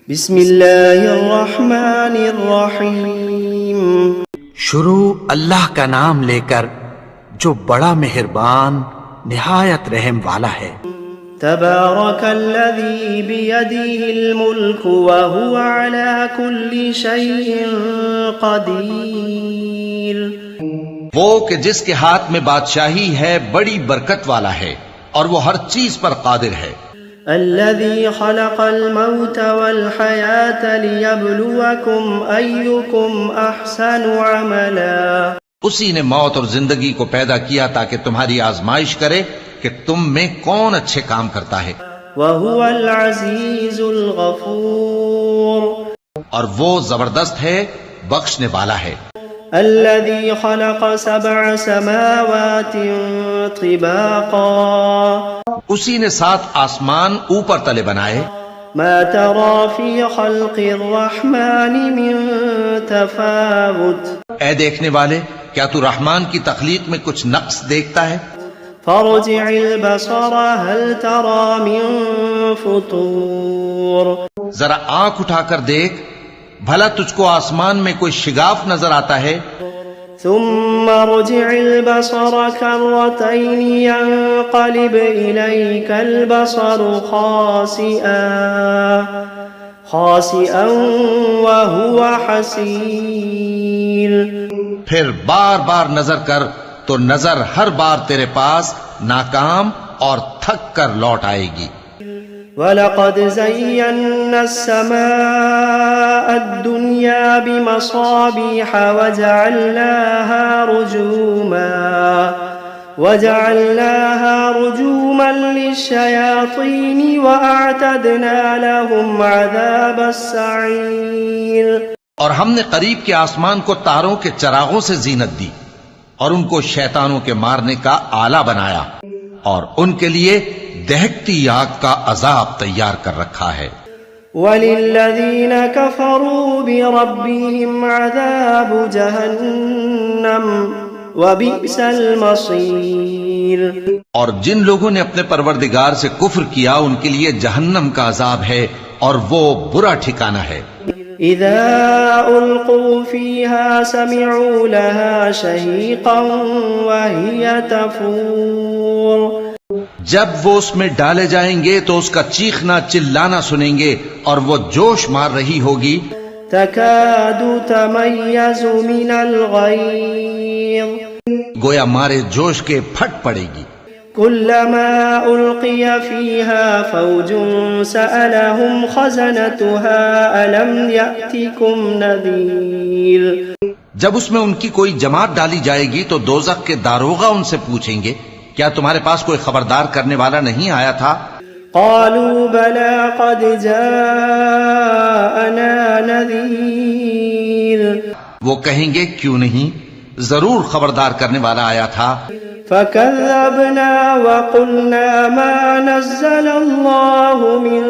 بسم اللہ الرحمن الرحیم شروع اللہ کا نام لے کر جو بڑا مہربان نہایت رحم والا ہے۔ تبارک الذی بیدہ الملک وہو علی کل شیء قدیر۔ وہ کہ جس کے ہاتھ میں بادشاہی ہے بڑی برکت والا ہے اور وہ ہر چیز پر قادر ہے۔ الذي خلق الموت والحياة ليبلوكم أيكم أحسن عملا۔ اسی نے موت اور زندگی کو پیدا کیا تاکہ تمہاری آزمائش کرے کہ تم میں کون اچھے کام کرتا ہے۔ وهو العزيز الغفور۔ اور وہ زبردست ہے، بخشنے والا ہے۔ الذي خلق 7 سماوات طباقا۔ اسی نے 7 آسمان اوپر تلے بنائے۔ ما ترى في خلق الرحمن من تفاوت۔ اے دیکھنے والے، کیا تو رحمان کی تخلیق میں کچھ نقص دیکھتا ہے؟ فارجع البصر هل ترى من فطور۔ ذرا آنکھ اٹھا کر دیکھ، بھلا تجھ کو آسمان میں کوئی شگاف نظر آتا ہے؟ ثم رجع البصر كرتين ينقلب إليك البصر خاسئا وهو حسير۔ پھر بار بار نظر کر تو نظر ہر بار تیرے پاس ناکام اور تھک کر لوٹ آئے گی۔ وَلَقَدْ زَيَّنَّا السَّمَاءَ الدُّنْيَا بِمَصَابِيحَ وَجَعَلْنَاهَا رُجُومًا لِلشَّيَاطِينِ وَأَعْتَدْنَا لَهُمْ عَذَابَ السَّعِيرِ۔ اور ہم نے قریب کے آسمان کو تاروں کے چراغوں سے زینت دی اور ان کو شیطانوں کے مارنے کا آلہ بنایا، اور ان کے لیے دہکتی آگ کا عذاب تیار کر رکھا ہے۔ وَلِلَّذِينَ كَفَرُوا بِرَبِّهِمْ عَذَابُ جَهَنَّمَ وَبِئْسَ الْمَصِيرُ۔ اور جن لوگوں نے اپنے پروردگار سے کفر کیا ان کے لیے جہنم کا عذاب ہے اور وہ برا ٹھکانہ ہے۔ اذا القوا فيها سمعوا لها شهيقا وهي تفور۔ جب وہ اس میں ڈالے جائیں گے تو اس کا چیخنا چلانا سنیں گے اور وہ جوش مار رہی ہوگی۔ تكاد تميز من الغيظ۔ گویا مارے جوش کے پھٹ پڑے گی۔ كلما ألقي فيها فوج سألهم خزنتها ألم يأتكم نذير۔ جب اس میں ان کی کوئی جماعت ڈالی جائے گی تو دوزخ کے داروغہ ان سے پوچھیں گے، کیا تمہارے پاس کوئی خبردار کرنے والا نہیں آیا تھا؟ قالوا بلى قد جاءنا نذير۔ وہ کہیں گے کیوں نہیں، ضرور خبردار کرنے والا آیا تھا۔ فكذبنا وقلنا ما نزل الله من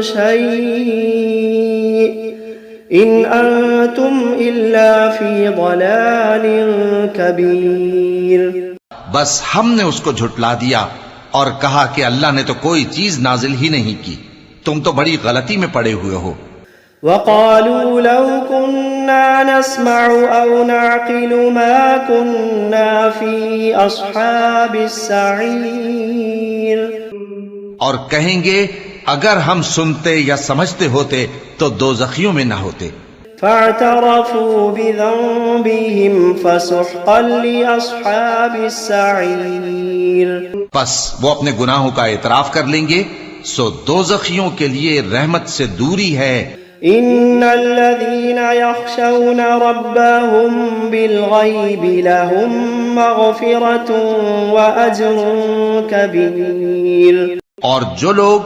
شيء إن أنتم إلا في ضلال كبير۔ بس ہم نے اس کو جھٹلا دیا اور کہا کہ اللہ نے تو کوئی چیز نازل ہی نہیں کی، تم تو بڑی غلطی میں پڑے ہوئے ہو۔ وقالوا لو كنا نسمع أو نعقل ما كنا في أصحاب السعير۔ اور کہیں گے اگر ہم سنتے یا سمجھتے ہوتے تو دوزخیوں میں نہ ہوتے۔ فاعترفوا بذنبهم فسحقا لأصحاب السعير۔ پس وہ اپنے گناہوں کا اعتراف کر لیں گے، سو دوزخیوں کے لیے رحمت سے دوری ہے۔ ان الذين يخشون ربهم بالغيب لهم مغفرة واجر كبير۔ اور جو لوگ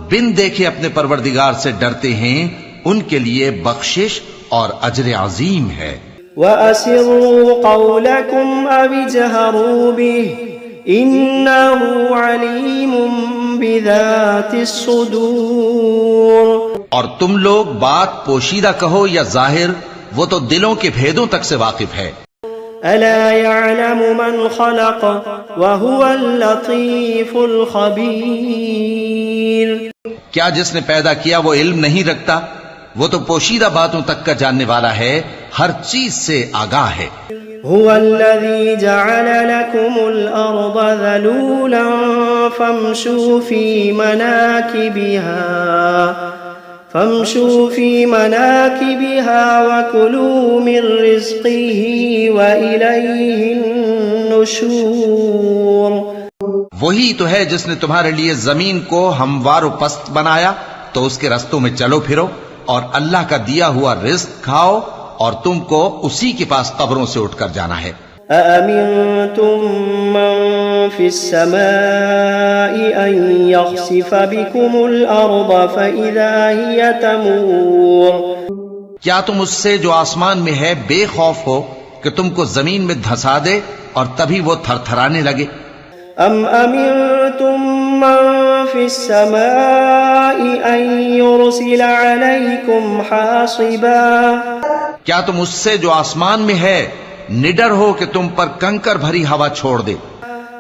بن دیکھے اپنے پروردگار سے ڈرتے ہیں ان کے لیے بخشش اور اجر عظیم ہے۔ وَأَسِرُّوا قَوْلَكُمْ أَوِ اجْهَرُوا بِهِ إِنَّهُ عَلِيمٌ بِذَاتِ الصُّدُورِ۔ اور تم لوگ بات پوشیدہ کہو یا ظاہر، وہ تو دلوں کے بھیدوں تک سے واقف ہے۔ أَلَا يَعْلَمُ مَنْ خَلَقَ وَهُوَ اللَّطِيفُ الْخَبِيرُ۔ کیا جس نے پیدا کیا وہ علم نہیں رکھتا وہ تو پوشیدہ باتوں تک کا جاننے والا ہے، ہر چیز سے آگاہ ہے۔ هو الذي جعل لكم الأرض ذلولا فامشوا في مناكبها وكلوا من رزقه وإليه النشور۔ وہی تو ہے جس نے تمہارے لیے زمین کو ہموار و پست بنایا، تو اس کے رستوں میں چلو پھرو اور اللہ کا دیا ہوا رزق کھاؤ، اور تم کو اسی کے پاس قبروں سے اٹھ کر جانا ہے۔ أأمنتم من في السماء أن يخسف بكم الأرض فإذا هي تمور۔ کیا تم اس سے جو آسمان میں ہے بے خوف ہو کہ تم کو زمین میں دھسا دے اور تبھی وہ تھر تھرانے لگے؟ أم أمنتم من في السماء أن يرسل عليكم حاصبا؟ کیا تم اس سے جو آسمان میں ہے نڈر ہو کہ تم پر کنکر بھری ہوا چھوڑ دے؟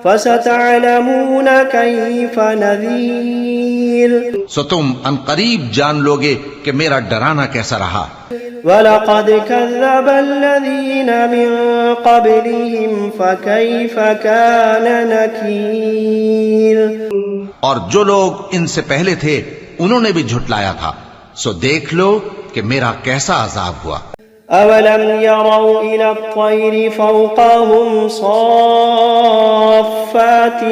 فستعلمون كيف نذير۔ سو تم ان قریب جان لوگے کہ میرا ڈرانا کیسا رہا۔ وَلَقَدْ كَذَّبَ الَّذِينَ مِن قَبْلِهِمْ فَكَيْفَ كَانَ نَكِيرٌ۔ اور جو لوگ ان سے پہلے تھے انہوں نے بھی جھٹلایا تھا، سو دیکھ لو کہ میرا کیسا عذاب ہوا۔ أَوَلَمْ يَرَوْا إِلَى الطَّيْرِ فَوْقَهُمْ صَافَّاتٍ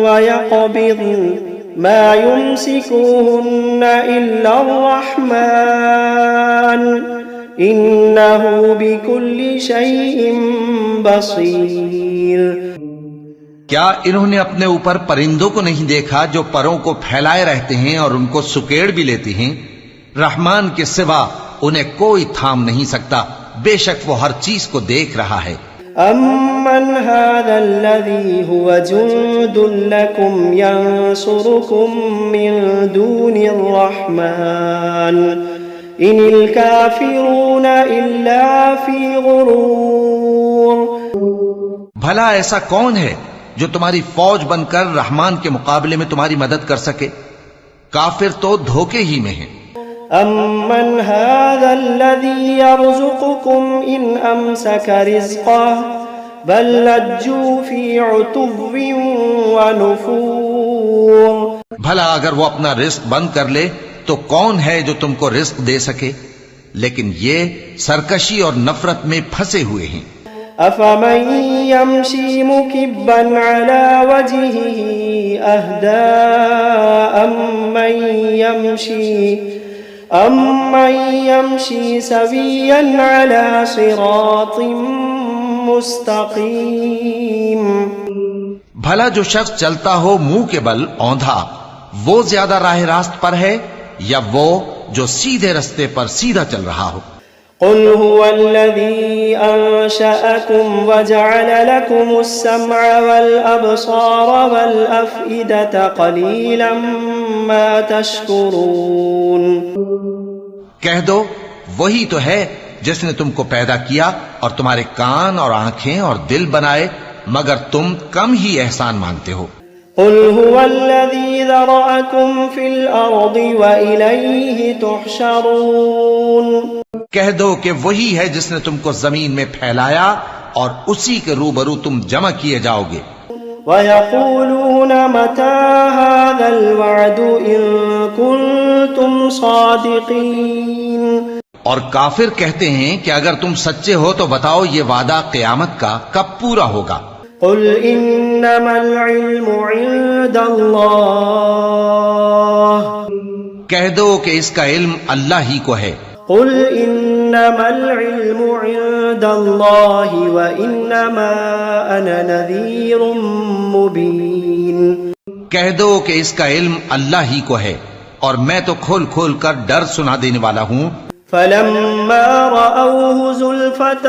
وَيَقْبِضْنَ مَا يُمْسِكُهُنَّ إِلَّا الرَّحْمَنُ إِنَّهُ بِكُلِّ شَيْءٍ بَصِيرٌ۔ کیا انہوں نے اپنے اوپر پرندوں کو نہیں دیکھا جو پروں کو پھیلائے رہتے ہیں اور ان کو سکیڑ بھی لیتی ہیں؟ رحمان کے سوا انہیں کوئی تھام نہیں سکتا، بے شک وہ ہر چیز کو دیکھ رہا ہے۔ أَمَّنْ هَذَا الَّذِي هُوَ جُندٌ لَكُمْ يَنصُرُكُم مِّن دُونِ الرَّحْمَنِ إِنِ الْكَافِرُونَ إِلَّا فِي غُرُورٍ۔ بھلا ایسا کون ہے جو تمہاری فوج بن کر رحمان کے مقابلے میں تمہاری مدد کر سکے؟ کافر تو دھوکے ہی میں ہیں۔ أَمَّنْ هَذَا الَّذِي يَرْزُقُكُمْ إِنْ أَمْسَكَ رِزْقَهُ بَل لَّجُّوا فِي عُتُوٍّ وَنُفُورٍ۔ بھلا اگر وہ اپنا رزق بند کر لے تو کون ہے جو تم کو رزق دے سکے؟ لیکن یہ سرکشی اور نفرت میں پھنسے ہوئے ہیں۔ أَفَمَن يَمْشِي مُكِبًّا عَلَى وَجْهِهِ أَهْدَىٰ أَمَّن يَمْشِي سَوِيًّا عَلَى صِرَاطٍ مُسْتَقِيمٍ۔ بھلا جو شخص چلتا ہو منہ کے بل اوندھا، وہ زیادہ راہ راست پر ہے یا وہ جو سیدھے رستے پر سیدھا چل رہا ہو؟ قل هو الذي أنشأكم وجعل لكم السمع والأبصار والأفئدة قليلا ما تشكرون۔ کہہ دو وہی تو ہے جس نے تم کو پیدا کیا اور تمہارے کان اور آنکھیں اور دل بنائے، مگر تم کم ہی احسان مانتے ہو۔ قل هو الذي ذرأكم في الأرض وإليه تحشرون۔ کہہ دو کہ وہی ہے جس نے تم کو زمین میں پھیلایا اور اسی کے روبرو تم جمع کیے جاؤ گے۔ وَيَقُولُونَ مَتَى هَذَا الْوَعْدُ إِن كُنتُمْ صَادِقِينَ۔ اور کافر کہتے ہیں کہ اگر تم سچے ہو تو بتاؤ یہ وعدہ قیامت کا کب پورا ہوگا؟ قُلْ إِنَّمَا الْعِلْمُ عِندَ اللَّهِ۔ کہہ دو کہ اس کا علم اللہ ہی کو ہے۔ قُلْ إِنَّمَا الْعِلْمُ عِندَ اللَّهِ وَإِنَّمَا أَنَا نَذِيرٌ مُبِينٌ۔ کہہ دو کہ اس کا علم اللہ ہی کو ہے اور میں تو کھول کھول کر ڈر سنا دینے والا ہوں۔ فَلَمَّا رَأَوْهُ زُلْفَةً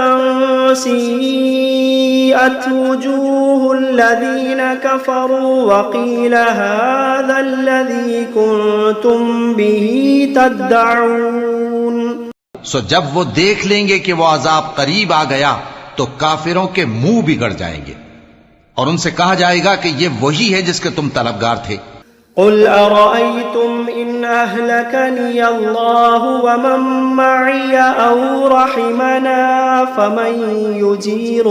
سِيئَتْ وُجُوهُ الَّذِينَ كَفَرُوا وَقِيلَ هَذَا الَّذِي كُنتُم بِهِ تَدَّعُونَ۔ سو جب وہ دیکھ لیں گے کہ وہ عذاب قریب آ گیا تو کافروں کے منہ بگڑ جائیں گے اور ان سے کہا جائے گا کہ یہ وہی ہے جس کے تم طلبگار تھے۔ قل أرأيتم إن أهلكني الله ومن معي أو رحمنا فمن يجير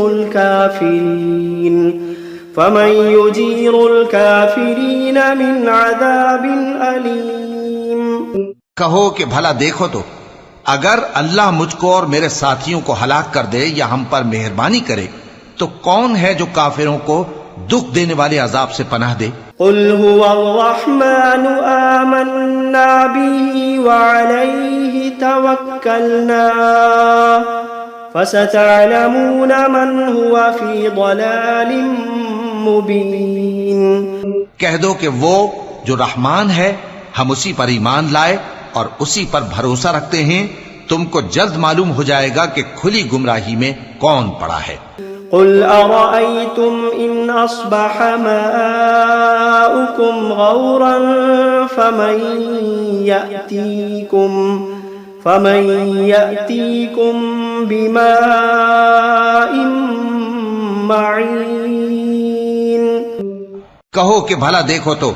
الكافرين من عذاب أليم. کہو کہ بھلا دیکھو تو اگر اللہ مجھ کو اور میرے ساتھیوں کو ہلاک کر دے یا ہم پر مہربانی کرے تو کون ہے جو کافروں کو دکھ دینے والے عذاب سے پناہ دے؟ قل هو الرحمن آمنا به وعليه توكلنا فستعلمون من هو في ضلال مبين. کہہ دو کہ وہ جو رحمان ہے ہم اسی پر ایمان لائے اور اسی پر بھروسہ رکھتے ہیں، تم کو جلد معلوم ہو جائے گا کہ کھلی گمراہی میں کون پڑا ہے. قل أرأيتم إن أصبح ماؤكم غورا فمن يأتيكم بماء معين. کہو کہ بھلا دیکھو تو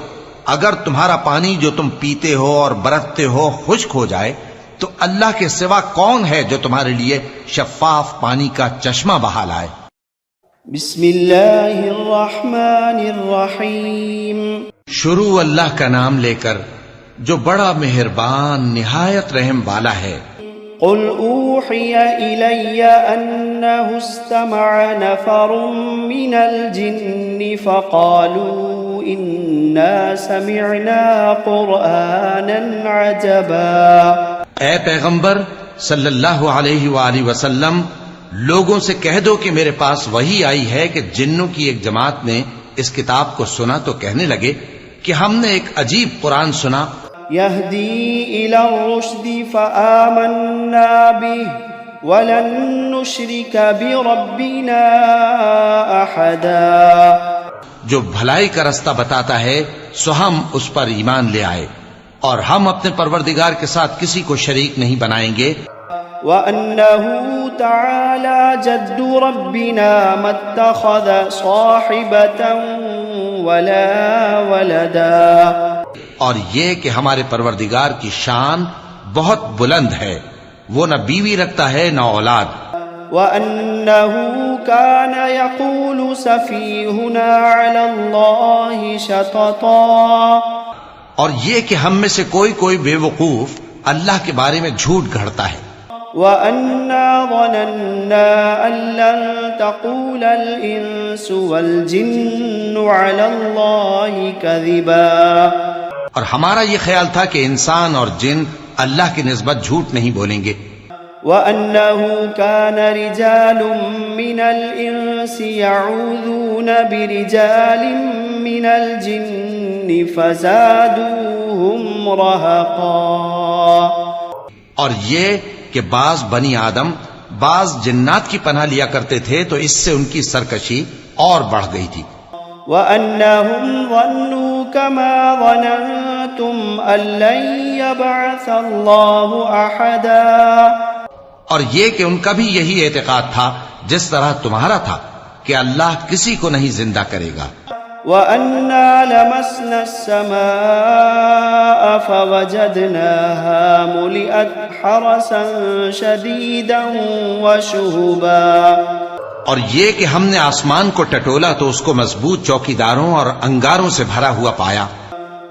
اگر تمہارا پانی جو تم پیتے ہو اور برتتے ہو خشک ہو جائے تو اللہ کے سوا کون ہے جو تمہارے لیے شفاف پانی کا چشمہ بہا لائے. بسم اللہ الرحمن الرحیم. شروع اللہ کا نام لے کر جو بڑا مہربان نہایت رحم والا ہے. قل اوحی الی انہ استمع نفر من الجن فقالوا انا سمعنا قرآنا عجبا. اے پیغمبر صلی اللہ علیہ وآلہ وسلم، لوگوں سے کہہ دو کہ میرے پاس وحی آئی ہے کہ جنوں کی ایک جماعت نے اس کتاب کو سنا تو کہنے لگے کہ ہم نے ایک عجیب قرآن سنا. یہدی الی الرشد فآمنا به ولن نشرک بربنا احدا. جو بھلائی کا رستہ بتاتا ہے سو ہم اس پر ایمان لے آئے اور ہم اپنے پروردگار کے ساتھ کسی کو شریک نہیں بنائیں گے. وَأَنَّهُ تَعَالَى جَدُّ رَبِّنَا مَا اتَّخَذَ صَاحِبَةً وَلَا وَلَدًا. اور یہ کہ ہمارے پروردگار کی شان بہت بلند ہے، وہ نہ بیوی رکھتا ہے نہ اولاد. وَأَنَّهُ كَانَ يَقُولُ سَفِيهُنَا عَلَى اللَّهِ شَطَطًا. اور یہ کہ ہم میں سے کوئی بے وقوف اللہ کے بارے میں جھوٹ گھڑتا ہے. وَأَنَّا ظَنَنَّا أَن لَّن تَقُولَ الْإِنسُ وَالْجِنُّ عَلَى اللَّهِ كَذِبًا. اور ہمارا یہ خیال تھا کہ انسان اور جن اللہ کی نسبت جھوٹ نہیں بولیں گے. وَأَنَّهُ كَانَ رِجَالٌ مِّنَ الْإِنسِ يَعُوذُونَ بِرِجَالٍ مِّنَ الْجِنِّ فَزَادُوهُمْ رَهَقًا. اور یہ کہ بعض بنی آدم بعض جنات کی پناہ لیا کرتے تھے تو اس سے ان کی سرکشی اور بڑھ گئی تھی. وَأَنَّهُمْ ظَنُّوا كَمَا ظَنَنْتُمْ أَن لَّن يَبْعَثَ اللَّهُ أَحَدًا. اور یہ کہ ان کا بھی یہی اعتقاد تھا جس طرح تمہارا تھا کہ اللہ کسی کو نہیں زندہ کرے گا. وَأَنَّا لَمَسْنَا السَّمَاءَ فَوَجَدْنَاهَا مُلِئَتْ حَرَسًا شَدِيدًا وَشُهُبًا. اور یہ کہ ہم نے آسمان کو ٹٹولا تو اس کو مضبوط چوکیداروں اور انگاروں سے بھرا ہوا پایا.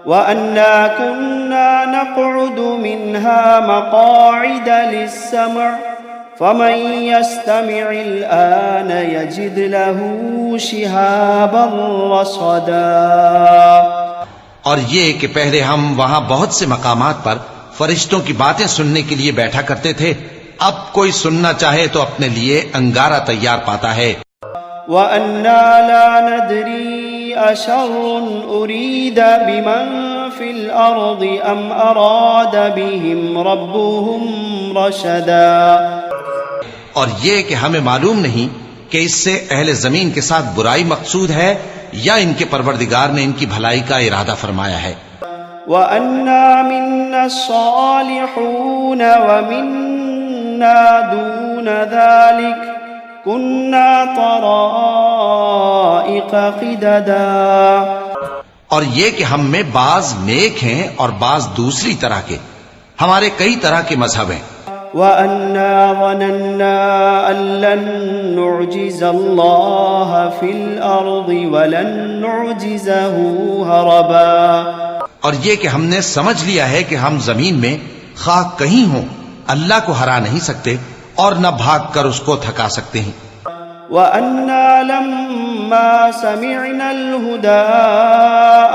وَأَنَّا كُنَّا نَقْعُدُ مِنْهَا مَقَاعِدَ لِلسَّمْعِ فَمَن يَسْتَمِعِ الْآنَ يَجِدْ لَهُ شِهَابًا رَّصَدًا. اور یہ کہ پہلے ہم وہاں بہت سے مقامات پر فرشتوں کی باتیں سننے کے لیے بیٹھا کرتے تھے، اب کوئی سننا چاہے تو اپنے لیے انگارہ تیار پاتا ہے. وَأَنَّا لَا نَدْرِي أَشَرٌّ أُرِيدَ بِمَن فِي الْأَرْضِ أَمْ أَرَادَ بِهِمْ رَبُّهُمْ رَشَدًا. اور یہ کہ ہمیں معلوم نہیں کہ اس سے اہل زمین کے ساتھ برائی مقصود ہے یا ان کے پروردگار نے ان کی بھلائی کا ارادہ فرمایا ہے. وَأَنَّا مِنَّا الصَّالِحُونَ وَمِنَّا دُونَ ذَلِكَ كُنَّا طَرَائِقَ قِدَدًا. اور یہ کہ ہم میں بعض نیک ہیں اور بعض دوسری طرح کے. ہمارے کئی طرح کے مذہب ہیں. وَأَنَّا ظَنَنَّا أَن لَّن نُّعْجِزَ اللَّهَ فِي الْأَرْضِ وَلَن نُّعْجِزَهُ هَرَبًا. اور یہ کہ ہم نے سمجھ لیا ہے کہ ہم زمین میں خواہ کہیں ہوں اللہ کو ہرا نہیں سکتے اور نہ بھاگ کر اس کو تھکا سکتے ہیں. وَأَنَّا لَمَّا سَمِعْنَا الْهُدَىٰ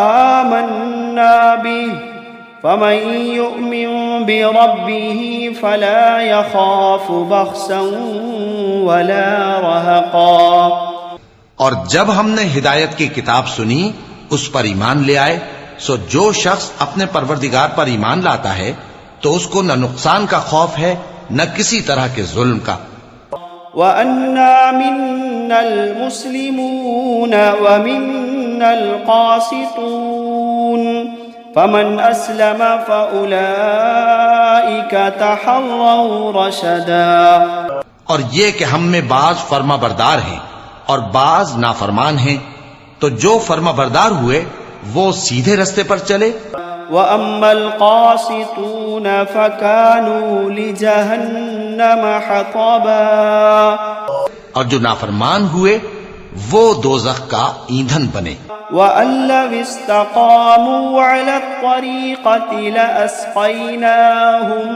آمَنَّا بِهِ فَمَن يُؤْمِن بِرَبِّهِ فَلَا يَخَافُ بَخْسًا وَلَا رَهَقًا. اور جب ہم نے ہدایت کی کتاب سنی اس پر ایمان لے آئے، سو جو شخص اپنے پروردگار پر ایمان لاتا ہے تو اس کو نہ نقصان کا خوف ہے نہ کسی طرح کے ظلم کا. وَأَنَّا مِنَّا الْمُسْلِمُونَ وَمِنَّا الْقَاسِطُونَ فَمَنْ أَسْلَمَ فَأُولَئِكَ تَحَرَّوْا رَشَدًا. اور یہ کہ ہم میں بعض فرما بردار ہیں اور بعض نافرمان ہیں، تو جو فرما بردار ہوئے وہ سیدھے رستے پر چلے. وَأَمَّا الْقَاسِطُونَ فَكَانُوا لِجَهَنَّمَ حَطَبًا. اور جو نافرمان ہوئے وہ دوزخ کا ایندھن بنے. وَأَن لَّوِ اسْتَقَامُوا عَلَى الطَّرِيقَةِ لَأَسْقَيْنَاهُم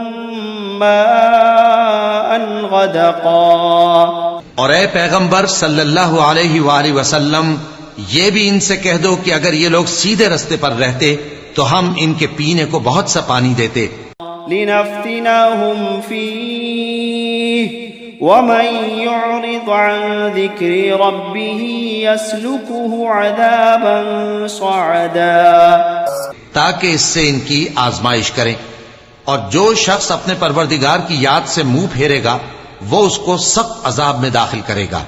مَّاءً غَدَقًا. اور اے پیغمبر صلی اللہ علیہ وآلہ وسلم، یہ بھی ان سے کہہ دو کہ اگر یہ لوگ سیدھے رستے پر رہتے تو ہم ان کے پینے کو بہت سا پانی دیتے. لِنَفْتِنَهُمْ فِيهِ وَمَن يُعْرِضْ عَن ذِكْرِ رَبِّهِ يَسْلُكْهُ عَذَابًا صَعَدًا. تاکہ اس سے ان کی آزمائش کریں، اور جو شخص اپنے پروردگار کی یاد سے منہ پھیرے گا وہ اس کو سخت عذاب میں داخل کرے گا.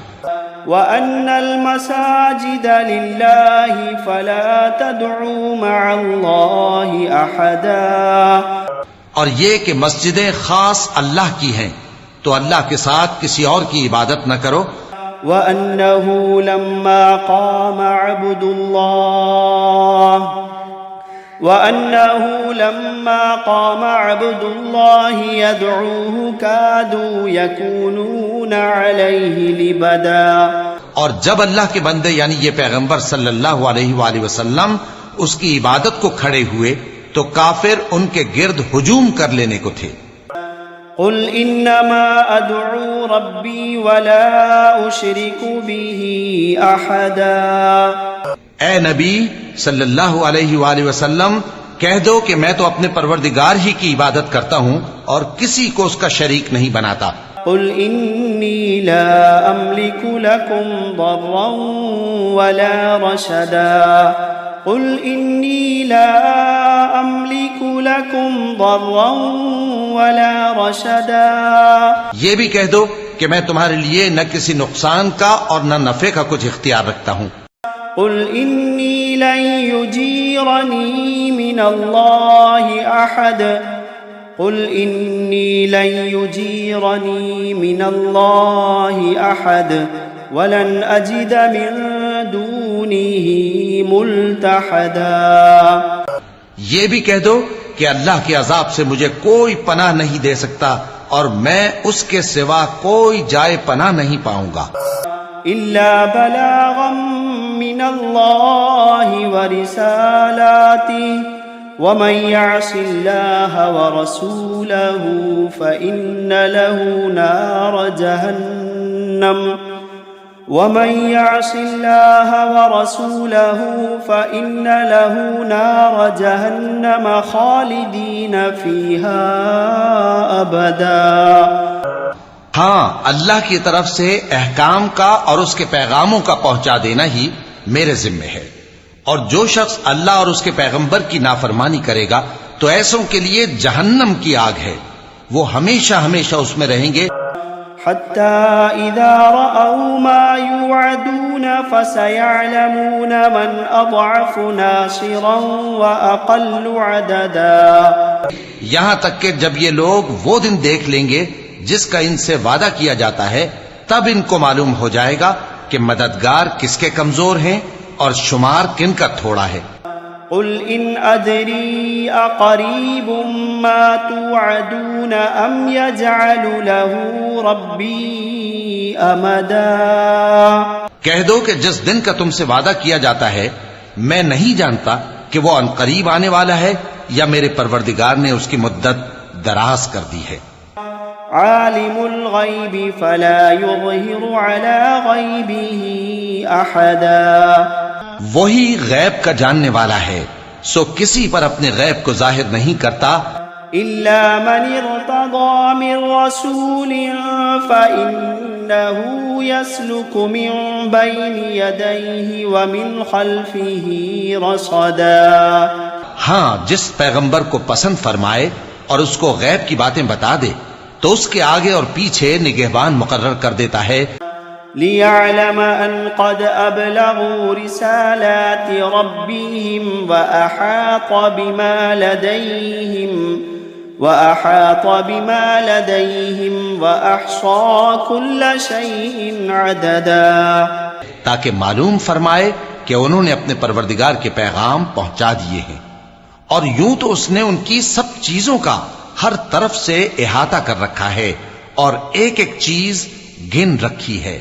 وَأَنَّ الْمَسَاجِدَ لِلَّهِ فَلَا تَدْعُوا مَعَ اللَّهِ أَحَدًا. اور یہ کہ مسجدیں خاص اللہ کی ہیں تو اللہ کے ساتھ کسی اور کی عبادت نہ کرو. وَأَنَّهُ لَمَّا قَامَ عَبْدُ اللَّهِ يَدْعُوهُ كَادُوا يَكُونُونَ عَلَيْهِ لِبَدًا. اور جب اللہ کے بندے یعنی یہ پیغمبر صلی اللہ علیہ وآلہ وسلم اس کی عبادت کو کھڑے ہوئے تو کافر ان کے گرد ہجوم کر لینے کو تھے. قُلْ إِنَّمَا أَدْعُو رَبِّي وَلَا أُشْرِكُ بِهِ أَحَدًا. اے نبی صلی اللہ علیہ وآلہ وسلم، کہہ دو کہ میں تو اپنے پروردگار ہی کی عبادت کرتا ہوں اور کسی کو اس کا شریک نہیں بناتا. قُلْ إِنِّي لَا أَمْلِكُ لَكُمْ ضَرًّا وَلَا رَشَدًا. قُلْ إِنِّي لَا أَمْلِكُ لَكُمْ ضَرًّا وَلَا رَشَدًا. یہ بھی کہہ دو کہ میں تمہارے لیے نہ کسی نقصان کا اور نہ نفع کا کچھ اختیار رکھتا ہوں. قُلْ إِنِّي لَن يُجِيرَنِي مِنَ اللَّهِ أَحَدٌ. قُلْ إِنِّي لَن يُجِيرَنِي مِنَ اللَّهِ أَحَدٌ وَلَنْ أَجِدَ مِن دُونِهِ مُلْتَحَدًا. یہ بھی کہہ دو کہ اللہ کے عذاب سے مجھے کوئی پناہ نہیں دے سکتا اور میں اس کے سوا کوئی جائے پناہ نہیں پاؤں گا. إِلَّا بَلَاغًا مِّنَ اللَّهِ وَرِسَالَاتِهِ وَمَن يَعْصِ اللَّهَ وَرَسُولَهُ فَإِنَّ لَهُ نَارَ جَهَنَّمَ وَمَن يَعْصِ اللَّهَ وَرَسُولَهُ فَإِنَّ لَهُ نَارَ جَهَنَّمَ خَالِدِينَ فِيهَا أَبَدًا. ہاں، اللہ کی طرف سے احکام کا اور اس کے پیغاموں کا پہنچا دینا ہی میرے ذمے ہے، اور جو شخص اللہ اور اس کے پیغمبر کی نافرمانی کرے گا تو ایسوں کے لیے جہنم کی آگ ہے، وہ ہمیشہ ہمیشہ اس میں رہیں گے. حَتَّى إِذَا رَأَوْا مَا يُوعَدُونَ فَسَيَعْلَمُونَ مَنْ أَضْعَفُ نَاصِرًا وَأَقَلُّ عَدَدًا. یہاں تک کہ جب یہ لوگ وہ دن دیکھ لیں گے جس کا ان سے وعدہ کیا جاتا ہے، تب ان کو معلوم ہو جائے گا کہ مددگار کس کے کمزور ہیں اور شمار کن کا تھوڑا ہے. قل إن أدري أقريب ما توعدون أم يجعل له ربي أمدا کہہ دو کہ جس دن کا تم سے وعدہ کیا جاتا ہے میں نہیں جانتا کہ وہ عنقریب آنے والا ہے یا میرے پروردگار نے اس کی مدت دراز کر دی ہے. عالم الغیب فلا يظہر على غیبه احدا وہی غیب کا جاننے والا ہے سو کسی پر اپنے غیب کو ظاہر نہیں کرتا الا من ارتضى من رسول فإنه يسلك من بين يديه ومن خلفه رصدا. ہاں جس پیغمبر کو پسند فرمائے اور اس کو غیب کی باتیں بتا دے تو اس کے آگے اور پیچھے نگہبان مقرر کر دیتا ہے. لِيَعْلَمَ أَنْ قَدْ أَبْلَغُوا رِسَالَاتِ رَبِّهِمْ وَأَحَاطَ بِمَا لَدَيْهِمْ وَأَحْصَى كُلَّ شَيْءٍ عَدَدًا تاکہ معلوم فرمائے کہ انہوں نے اپنے پروردگار کے پیغام پہنچا دیے ہیں اور یوں تو اس نے ان کی سب چیزوں کا ہر طرف سے احاطہ کر رکھا ہے اور ایک ایک چیز گن رکھی ہے.